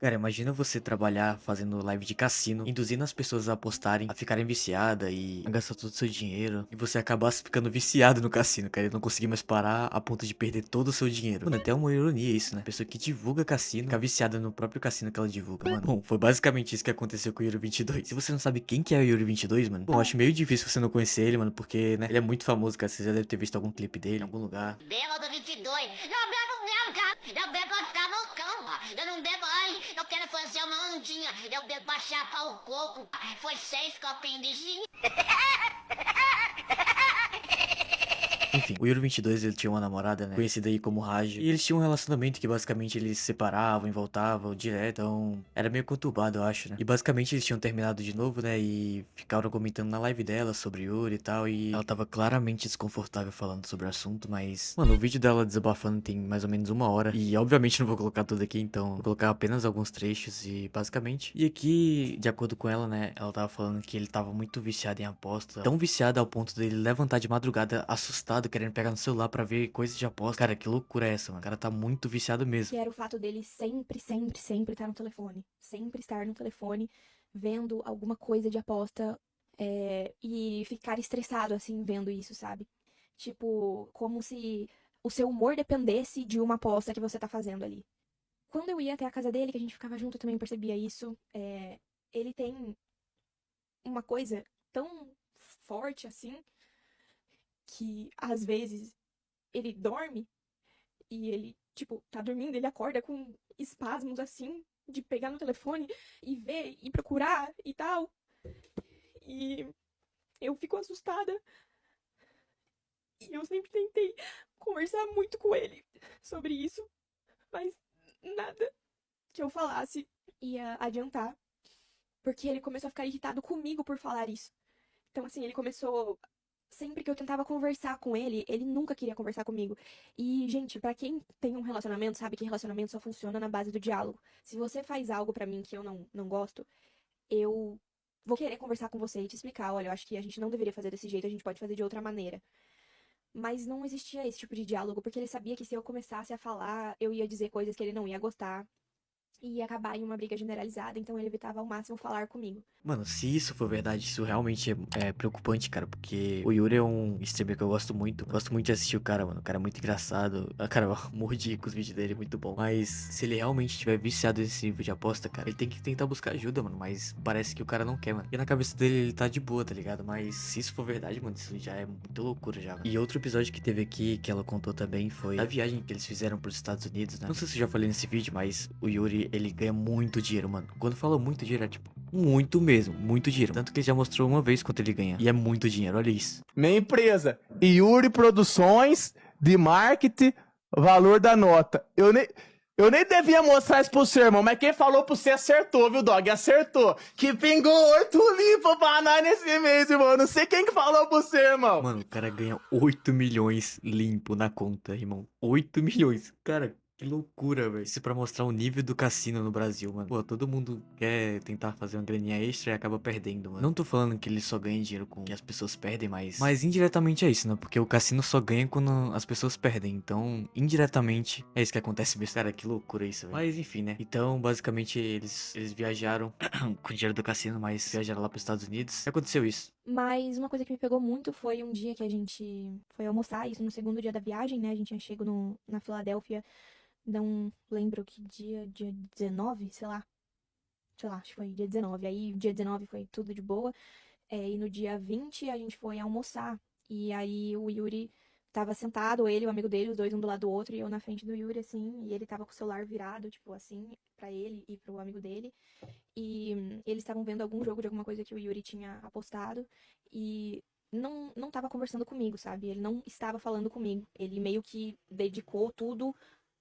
Cara, imagina você trabalhar fazendo live de cassino, induzindo as pessoas a apostarem, a ficarem viciadas e a gastar todo o seu dinheiro. E você acabar ficando viciado no cassino, cara, e não conseguir mais parar a ponto de perder todo o seu dinheiro. Mano, até uma ironia isso, né? A pessoa que divulga cassino fica viciada no próprio cassino que ela divulga, mano. Bom, foi basicamente isso que aconteceu com o Yuri 22. Se você não sabe quem que é o Yuri 22, mano, bom, acho meio difícil você não conhecer ele, mano, porque, né, ele é muito famoso, cara. Você já deve ter visto algum clipe dele em algum lugar. Bêbado 22. Não bebo mesmo, cara. Eu bebo pra no cama. Eu não bebo, ai, eu quero fazer uma ondinha. Eu bebo pra chapar o coco. Foi 6 copinhos de gin. Enfim, o Yuri 22 ele tinha uma namorada, né? Conhecida aí como Raj. E eles tinham um relacionamento que basicamente eles se separavam e voltavam direto. Então, era meio conturbado, eu acho, né? E basicamente eles tinham terminado de novo, né? E ficaram comentando na live dela sobre Yuri e tal. E ela tava claramente desconfortável falando sobre o assunto. Mas, mano, o vídeo dela desabafando tem mais ou menos 1 hora. E obviamente não vou colocar tudo aqui, então vou colocar apenas alguns trechos e basicamente. E aqui, de acordo com ela, né? Ela tava falando que ele tava muito viciado em aposta. Tão viciado ao ponto dele levantar de madrugada assustado, querendo pegar no celular pra ver coisas de aposta. Cara, que loucura é essa, mano? O cara tá muito viciado mesmo. Que era o fato dele sempre estar no telefone. Sempre estar no telefone, vendo alguma coisa de aposta, e ficar estressado, assim, vendo isso, sabe? Tipo, como se o seu humor dependesse de uma aposta que você tá fazendo ali. Quando eu ia até a casa dele, que a gente ficava junto, eu também percebia isso. Ele tem uma coisa tão forte assim, que às vezes ele dorme e ele, tipo, tá dormindo, ele acorda com espasmos assim, de pegar no telefone e ver e procurar e tal. E eu fico assustada. E eu sempre tentei conversar muito com ele sobre isso, mas nada que eu falasse ia adiantar, porque ele começou a ficar irritado comigo por falar isso. Então, assim, ele começou. Sempre que eu tentava conversar com ele, ele nunca queria conversar comigo. E, gente, pra quem tem um relacionamento, sabe que relacionamento só funciona na base do diálogo. Se você faz algo pra mim que eu não gosto, eu vou querer conversar com você e te explicar, olha, eu acho que a gente não deveria fazer desse jeito, a gente pode fazer de outra maneira. Mas não existia esse tipo de diálogo, porque ele sabia que se eu começasse a falar, eu ia dizer coisas que ele não ia gostar e ia acabar em uma briga generalizada, então ele evitava ao máximo falar comigo. Mano, se isso for verdade, isso realmente é preocupante, cara, porque o Yuri é um streamer que eu gosto muito. Gosto muito de assistir o cara, mano. O cara é muito engraçado. Ah, cara, eu morro de rir com os vídeos dele, é muito bom. Mas se ele realmente tiver viciado nesse nível de aposta, cara, ele tem que tentar buscar ajuda, mano. Mas parece que o cara não quer, mano. E na cabeça dele ele tá de boa, tá ligado? Mas se isso for verdade, mano, isso já é muito loucura já, mano. E outro episódio que teve aqui, que ela contou também, foi a viagem que eles fizeram pros Estados Unidos, né? Não sei se eu já falei nesse vídeo, mas o Yuri, ele ganha muito dinheiro, mano. Quando fala muito dinheiro, é tipo, muito mesmo, muito dinheiro. Tanto que ele já mostrou uma vez quanto ele ganha. E é muito dinheiro, olha isso. Minha empresa, Yuri Produções, de marketing, valor da nota. Eu nem devia mostrar isso pro seu irmão, mas quem falou pro você acertou, viu, dog? Acertou. Que pingou 8 limpo pra nós nesse mês, irmão. Não sei quem que falou pro você, irmão. Mano, o cara ganha 8 milhões limpo na conta, irmão. 8 milhões. Cara, que loucura, velho. Isso é pra mostrar o nível do cassino no Brasil, mano. Pô, todo mundo quer tentar fazer uma graninha extra e acaba perdendo, mano. Não tô falando que ele só ganha dinheiro com que as pessoas perdem, mas indiretamente é isso, né? Porque o cassino só ganha quando as pessoas perdem. Então, indiretamente, é isso que acontece mesmo. Cara, que loucura isso, velho. Mas enfim, né? Então, basicamente, eles viajaram com o dinheiro do cassino, mas viajaram lá pros Estados Unidos. E aconteceu isso. Mas uma coisa que me pegou muito foi um dia que a gente foi almoçar, isso no segundo dia da viagem, né? A gente tinha chego na Filadélfia, não lembro que dia 19, sei lá, acho que foi dia 19. Aí, dia 19 foi tudo de boa. E no dia 20 a gente foi almoçar. E aí o Yuri tava sentado, ele e o amigo dele, os dois um do lado do outro, e eu na frente do Yuri, assim, e ele tava com o celular virado, tipo assim, pra ele e pro amigo dele. E eles estavam vendo algum jogo de alguma coisa que o Yuri tinha apostado. E não tava conversando comigo, sabe? Ele não estava falando comigo. Ele meio que dedicou tudo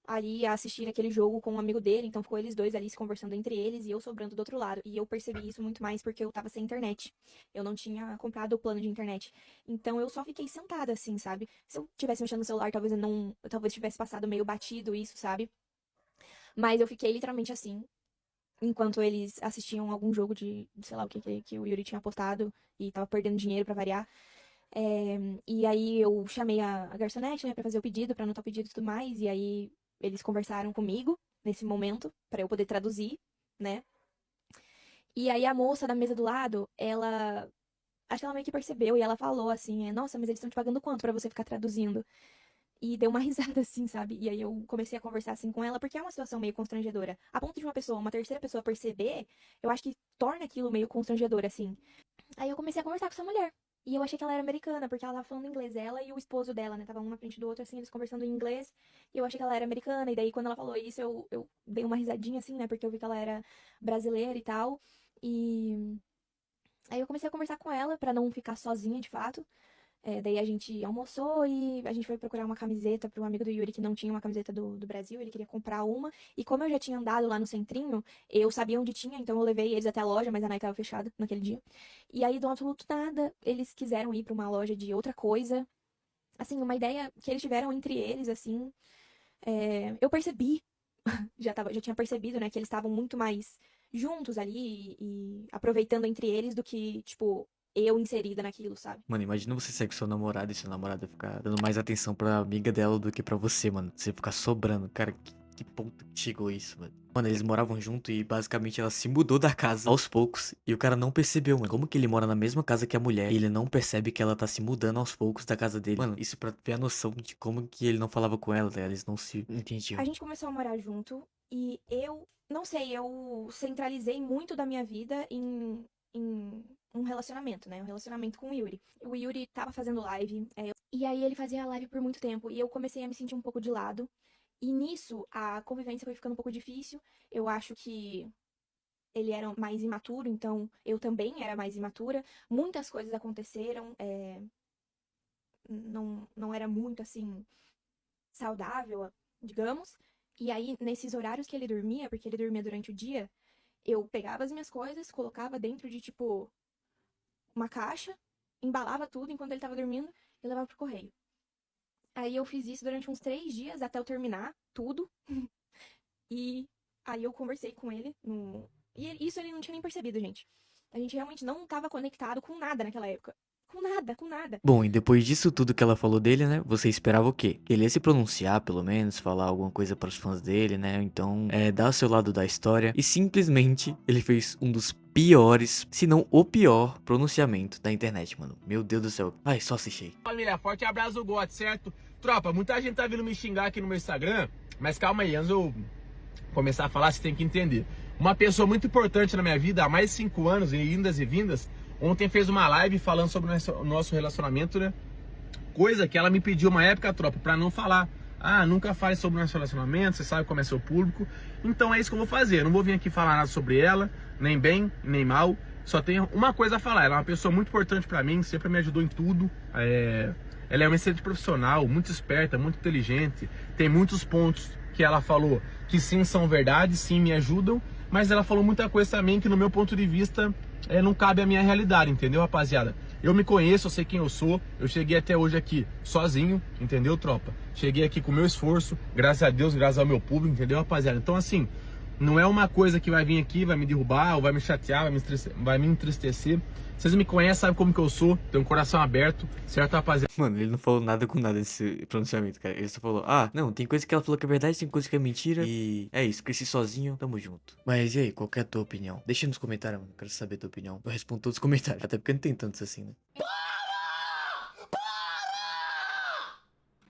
ali a assistir aquele jogo com um amigo dele, então ficou eles dois ali se conversando entre eles e eu sobrando do outro lado. E eu percebi isso muito mais porque eu tava sem internet. Eu não tinha comprado o plano de internet. Então eu só fiquei sentada assim, sabe? Se eu tivesse mexendo no celular, talvez tivesse passado meio batido isso, sabe? Mas eu fiquei literalmente assim, enquanto eles assistiam algum jogo de, sei lá o que o Yuri tinha apostado e tava perdendo dinheiro pra variar. E aí eu chamei a garçonete, né, pra fazer o pedido, pra anotar o pedido e tudo mais. E aí eles conversaram comigo nesse momento, pra eu poder traduzir. né? E aí a moça da mesa do lado, ela. Acho que ela meio que percebeu e ela falou assim: nossa, mas eles estão te pagando quanto pra você ficar traduzindo? E deu uma risada assim, sabe? E aí eu comecei a conversar assim com ela, porque é uma situação meio constrangedora. A ponto de uma terceira pessoa perceber, eu acho que torna aquilo meio constrangedor, assim. Aí eu comecei a conversar com essa mulher. E eu achei que ela era americana, porque ela tava falando inglês. Ela e o esposo dela, né? Tava um na frente do outro, assim, eles conversando em inglês. E eu achei que ela era americana. E daí, quando ela falou isso, eu dei uma risadinha, assim, né? Porque eu vi que ela era brasileira e tal. E aí eu comecei a conversar com ela, pra não ficar sozinha, de fato. Daí a gente almoçou e a gente foi procurar uma camiseta para um amigo do Yuri que não tinha uma camiseta do Brasil, ele queria comprar uma. E como eu já tinha andado lá no centrinho, eu sabia onde tinha, então eu levei eles até a loja, mas a Nike tava fechada naquele dia. E aí, do absoluto nada, eles quiseram ir para uma loja de outra coisa. Assim, uma ideia que eles tiveram entre eles, assim. Eu percebi, já tinha percebido, né, que eles estavam muito mais juntos ali e aproveitando entre eles do que, tipo, eu inserida naquilo, sabe? Mano, imagina você sair com seu namorado e seu namorado ficar dando mais atenção pra amiga dela do que pra você, mano. Você ficar sobrando. Cara, que ponto que chegou isso, mano? Mano, eles moravam junto e basicamente ela se mudou da casa aos poucos. E o cara não percebeu, mano. Como que ele mora na mesma casa que a mulher e ele não percebe que ela tá se mudando aos poucos da casa dele? Mano, isso pra ter a noção de como que ele não falava com ela, tá? Eles não se entendiam. A gente começou a morar junto e eu, não sei, eu centralizei muito da minha vida em um relacionamento, né? Um relacionamento com o Yuri. O Yuri tava fazendo live, e aí ele fazia live por muito tempo e eu comecei a me sentir um pouco de lado. E nisso a convivência foi ficando um pouco difícil. Eu acho que ele era mais imaturo, então eu também era mais imatura. Muitas coisas aconteceram, não era muito assim saudável, digamos. E aí, nesses horários que ele dormia, porque ele dormia durante o dia, eu pegava as minhas coisas, colocava dentro de, tipo, uma caixa, embalava tudo enquanto ele tava dormindo e levava pro correio. Aí eu fiz isso durante uns 3 dias até eu terminar tudo. E aí eu conversei com ele E isso ele não tinha nem percebido, gente. A gente realmente não tava conectado com nada naquela época. Com nada, com nada. Bom, e depois disso tudo que ela falou dele, né? Você esperava o quê? Que ele ia se pronunciar, pelo menos, falar alguma coisa para os fãs dele, né? Então, dar o seu lado da história. E simplesmente ele fez um dos piores, se não o pior pronunciamento da internet, mano. Meu Deus do céu. Ai, só assisti. Família, forte abraço do God, certo? Tropa, muita gente tá vindo me xingar aqui no meu Instagram, mas calma aí, antes de eu começar a falar, você tem que entender. Uma pessoa muito importante na minha vida, há mais de 5 anos, em indas e vindas, ontem fez uma live falando sobre o nosso relacionamento, né? Coisa que ela me pediu uma época, tropa, pra não falar. Ah, nunca fale sobre o nosso relacionamento, você sabe como é seu público. Então é isso que eu vou fazer, eu não vou vir aqui falar nada sobre ela, nem bem, nem mal. Só tenho uma coisa a falar, ela é uma pessoa muito importante pra mim, sempre me ajudou em tudo. Ela é uma excelente profissional, muito esperta, muito inteligente. Tem muitos pontos que ela falou que sim são verdade, sim me ajudam. Mas ela falou muita coisa também que no meu ponto de vista não cabe à minha realidade, entendeu, rapaziada? Eu me conheço, eu sei quem eu sou. Eu cheguei até hoje aqui sozinho, entendeu, tropa? Cheguei aqui com o meu esforço, graças a Deus, graças ao meu público, entendeu, rapaziada? Então assim, não é uma coisa que vai vir aqui, vai me derrubar, ou vai me chatear, vai me entristecer. Vocês me conhecem, sabem como que eu sou, tenho um coração aberto, certo, rapaziada? Mano, ele não falou nada com nada desse pronunciamento, cara. Ele só falou, ah, não, tem coisa que ela falou que é verdade, tem coisa que é mentira. E é isso, cresci sozinho, tamo junto. Mas e aí, qual que é a tua opinião? Deixa nos comentários, mano. Quero saber a tua opinião. Eu respondo todos os comentários. Até porque não tem tantos assim, né?